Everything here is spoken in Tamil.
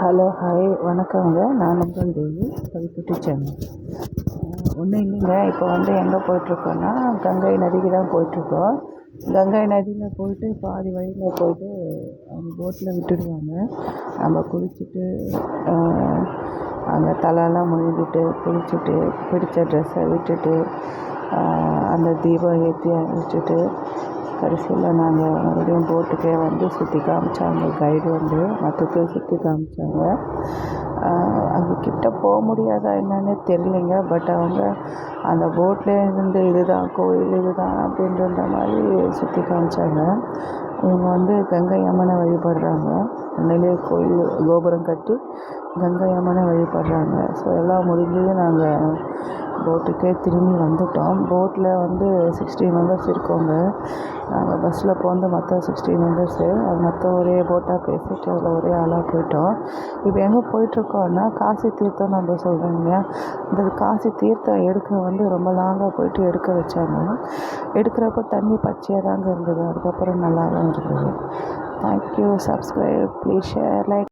ஹலோ, ஹாய், வணக்கங்க. நான் உங்கள் தேவி, கவிக்குட்டி சேனல். ஒன்றும் இல்லைங்க. இப்போ எங்கே போயிட்டுருக்கோன்னா, கங்கை நதிக்கு தான் போயிட்டுருக்கோம். கங்கை நதியில் போயிட்டு பாதி வழியில் போயிட்டு அவங்க போட்டில் விட்டுடுவாங்க. நம்ம குளிச்சுட்டு அங்கே தலையெல்லாம் முழுகிட்டு குளிச்சுட்டு பிடிச்ச ட்ரெஸ்ஸை விட்டுட்டு அந்த தீபம் ஏற்றி வச்சுட்டு கடைசியில் நாங்கள் மறுபடியும் போட்டுக்கே சுற்றி காமிச்சாங்க. கைடு மற்ற சுற்றி காமிச்சாங்க. அது கிட்ட போக முடியாதா என்னன்னு தெரியலைங்க. பட் அவங்க அந்த போட்லேயே இருந்து இதுதான் கோயில், இதுதான் அப்படின்ற மாதிரி சுற்றி காமிச்சாங்க. இவங்க கங்கை அம்மனை வழிபடுறாங்க. உண்மையிலே கோயில் கோபுரம் கட்டி கங்கை அம்மனை வழிபடுறாங்க. ஸோ எல்லாம் முடிஞ்சது நாங்கள் போட்டுக்கே திரும்பி வந்துட்டோம். போட்டில் 60 மெம்பர்ஸ் இருக்கோங்க. நாங்கள் பஸ்ஸில் மற்ற 60 மெம்பர்ஸு மற்ற ஒரே போட்டாக பேசிட்டு அதில் ஒரே ஆளாக போயிட்டோம். இப்போ எங்கே போயிட்டுருக்கோன்னா காசி தீர்த்தம் நம்ம சொல்கிறோங்க. இந்த காசி தீர்த்தம் எடுக்க ரொம்ப லாங்காக போயிட்டு எடுக்க வச்சாங்க. எடுக்கிறப்ப தண்ணி பச்சையாக தாங்க இருந்தது. அதுக்கப்புறம் நல்லா தான் இருந்தது. Thank you. Subscribe, please share, like.